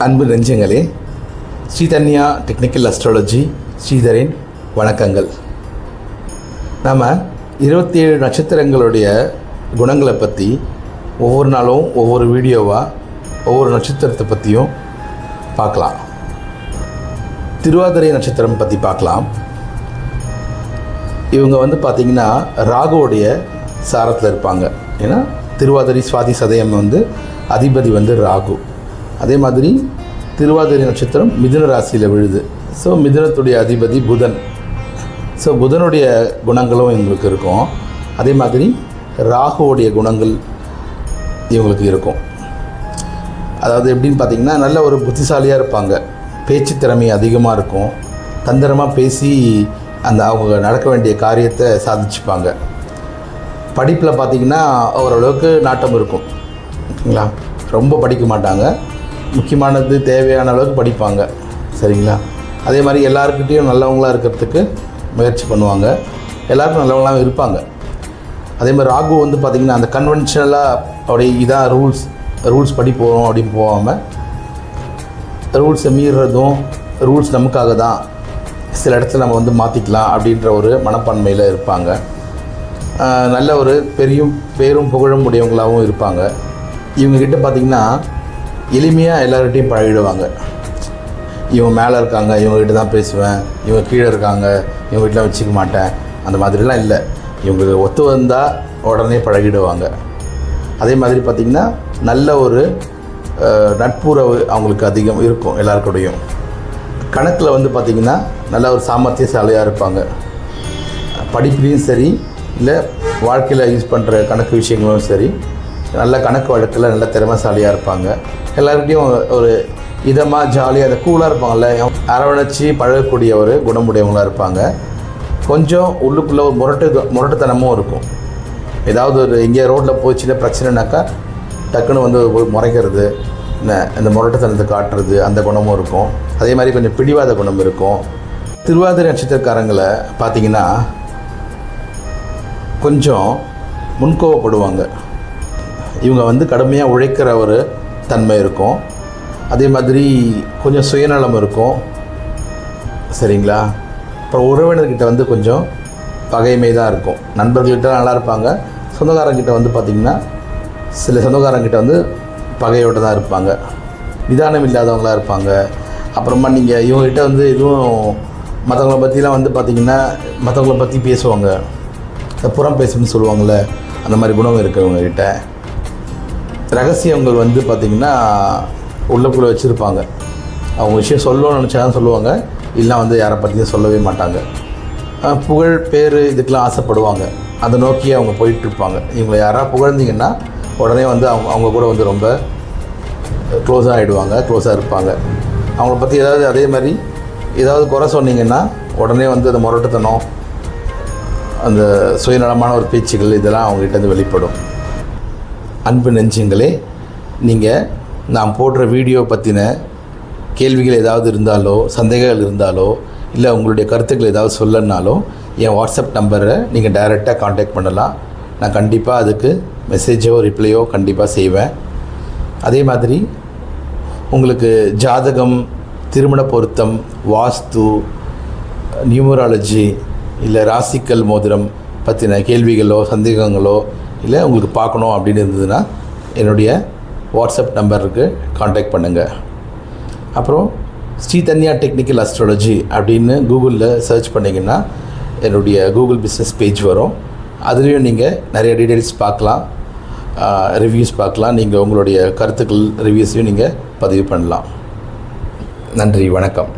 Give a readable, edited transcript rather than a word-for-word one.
அன்பு நெஞ்சங்களே, Sridhanya technical astrology ஸ்ரீதரின் வணக்கங்கள். நாம் 27 நட்சத்திரங்களுடைய குணங்களை பற்றி ஒவ்வொரு நாளும் ஒவ்வொரு வீடியோவாக ஒவ்வொரு நட்சத்திரத்தை பற்றியும் பார்க்கலாம். திருவாதிரை நட்சத்திரம் பற்றி பார்க்கலாம். இவங்க பார்த்திங்கன்னா ராகுவோடைய சாரத்தில் இருப்பாங்க. ஏன்னா திருவாதிரை சுவாதி சதயம் அதிபதி ராகு. அதே மாதிரி திருவாதிரை நட்சத்திரம் மிதுன ராசியில் விழுது. ஸோ மிதுனத்துடைய அதிபதி புதன். ஸோ புதனுடைய குணங்களும் இவங்களுக்கு இருக்கும். அதே மாதிரி ராகுவோடைய குணங்கள் இவங்களுக்கு இருக்கும். அதாவது எப்படின்னு பார்த்திங்கன்னா, நல்ல ஒரு புத்திசாலியாக இருப்பாங்க. பேச்சு திறமை அதிகமாக இருக்கும். தந்திரமாக பேசி அவங்க நடக்க வேண்டிய காரியத்தை சாதிச்சுப்பாங்க. படிப்பில் பார்த்திங்கன்னா ஓரளவுக்கு நாட்டம் இருக்கும். ஓகேங்களா? ரொம்ப படிக்க மாட்டாங்க. முக்கியமானது தேவையான அளவுக்கு படிப்பாங்க. சரிங்களா? அதே மாதிரி எல்லாருக்கிட்டேயும் நல்லவங்களாக இருக்கிறதுக்கு முயற்சி பண்ணுவாங்க. எல்லாருக்கும் நல்லவங்களாகவும் இருப்பாங்க. அதே மாதிரி ராகு பார்த்திங்கன்னா அந்த கன்வென்ஷனலாக அப்படி இதான் ரூல்ஸ் படி போகிறோம் அப்படின்னு போகாமல், ரூல்ஸை மீறுறதும் ரூல்ஸ் நமக்காக தான், சில இடத்துல நம்ம மாற்றிக்கலாம் அப்படின்ற ஒரு மனப்பான்மையில் இருப்பாங்க. நல்ல ஒரு பேரும் புகழும் உடையவங்களாகவும் இருப்பாங்க. இவங்ககிட்ட பார்த்திங்கன்னா எளிமையாக எல்லார்கிட்டையும் பழகிடுவாங்க. இவங்க மேலே இருக்காங்க, இவங்ககிட்ட தான் பேசுவேன், இவங்க கீழே இருக்காங்க, இவங்க வீட்டில் வச்சுக்க மாட்டேன், அந்த மாதிரிலாம் இல்லை. இவங்களுக்கு ஒத்து வந்தால் உடனே பழகிடுவாங்க. அதே மாதிரி பார்த்திங்கன்னா நல்ல ஒரு நட்புறவு அவங்களுக்கு அதிகம் இருக்கும் எல்லாருக்கூடையும். கணக்கில் பார்த்திங்கன்னா நல்ல ஒரு சாமர்த்தியசாலியாக இருப்பாங்க. படிப்புலேயும் சரி, இல்லை வாழ்க்கையில் யூஸ் பண்ணுற கணக்கு விஷயங்களும் சரி, நல்ல கணக்கு வழக்கில் நல்ல திறமைசாலியாக இருப்பாங்க. எல்லாருக்கிட்டையும் ஒரு இதமாக ஜாலியாக அந்த கூலாக இருப்பாங்கள்ல, அரவணைச்சி பழகக்கூடிய ஒரு குணமுடையவங்களாக இருப்பாங்க. கொஞ்சம் உள்ளுக்குள்ளே ஒரு முரட்டுத்தனமும் இருக்கும். ஏதாவது ஒரு எங்கேயா ரோட்டில் போச்சுன்னா பிரச்சனைனாக்கா டக்குன்னு முறைக்கிறது, இந்த முரட்டுத்தனத்தை காட்டுறது, அந்த குணமும் இருக்கும். அதே மாதிரி கொஞ்சம் பிடிவாத குணம் இருக்கும். திருவாதிரை நட்சத்திரக்காரங்களை பார்த்திங்கன்னா கொஞ்சம் முன்கோவப்படுவாங்க. இவங்க கடுமையாக உழைக்கிற ஒரு தன்மை இருக்கும். அதே மாதிரி கொஞ்சம் சுயநலம் இருக்கும். சரிங்களா? அப்புறம் உறவினர்கிட்ட கொஞ்சம் பகைமை தான் இருக்கும். நண்பர்கள்கிட்ட நல்லா இருப்பாங்க. சொந்தக்காரங்கிட்ட பார்த்திங்கன்னா சில சொந்தக்காரங்கிட்ட பகையோடு தான் இருப்பாங்க. நிதானம் இல்லாதவங்களாக இருப்பாங்க. அப்புறமா நீங்கள் இவங்ககிட்ட எதுவும் மற்றவங்கள பற்றிலாம் பார்த்திங்கன்னா மற்றவங்கள பற்றி பேசுவாங்க, புறம் பேசுன்னு சொல்லுவாங்கள்ல, அந்த மாதிரி குணம் இருக்கிறவங்ககிட்ட. ரகசியங்கள் பார்த்திங்கன்னா உள்ளுக்குள்ளே வச்சுருப்பாங்க. அவங்க விஷயம் சொல்லணும்னு நினச்சா தான் சொல்லுவாங்க, இல்லை யாரை பற்றியும் சொல்லவே மாட்டாங்க. புகழ் பேர் இதுக்கெலாம் ஆசைப்படுவாங்க. அதை நோக்கி அவங்க போயிட்டுருப்பாங்க. இவங்களை யாராவது புகழ்ந்திங்கன்னா உடனே அவங்க கூட ரொம்ப க்ளோஸாக ஆகிடுவாங்க, க்ளோஸாக இருப்பாங்க. அவங்கள பற்றி அதே மாதிரி ஏதாவது குறை சொன்னீங்கன்னா உடனே அந்த முரட்டுத்தனம், அந்த சுயநலமான ஒரு பேச்சுகள், இதெல்லாம் அவங்ககிட்ட வெளிப்படும். அன்பு நெஞ்சங்களே, நீங்கள் நான் போடுற வீடியோ பற்றின கேள்விகள் ஏதாவது இருந்தாலோ, சந்தேகங்கள் இருந்தாலோ, இல்லை உங்களுடைய கருத்துக்கள் ஏதாவது சொல்லனாலோ என் வாட்ஸ்அப் நம்பரை நீங்கள் டைரெக்டாக காண்டாக்ட் பண்ணலாம். நான் கண்டிப்பாக அதுக்கு மெசேஜோ ரிப்ளையோ கண்டிப்பாக செய்வேன். அதே மாதிரி உங்களுக்கு ஜாதகம், திருமண பொருத்தம், வாஸ்து, நியூமராலஜி, இல்லை ராசிக்கல் மோதிரம் பற்றின கேள்விகளோ சந்தேகங்களோ, இல்லை உங்களுக்கு பார்க்கணும் அப்படின்னு இருந்ததுன்னா என்னுடைய வாட்ஸ்அப் நம்பருக்கு காண்டாக்ட் பண்ணுங்கள். அப்புறம் ஸ்ரீதன்யா டெக்னிக்கல் அஸ்ட்ராலஜி அப்படின்னு கூகுளில் சர்ச் பண்ணிங்கன்னா என்னுடைய கூகுள் பிஸ்னஸ் பேஜ் வரும். அதுலேயும் நீங்கள் நிறைய டீட்டெயில்ஸ் பார்க்கலாம், ரிவ்யூஸ் பார்க்கலாம். நீங்கள் உங்களுடைய கருத்துக்கள் ரிவ்யூஸையும் நீங்கள் பதிவு பண்ணலாம். நன்றி, வணக்கம்.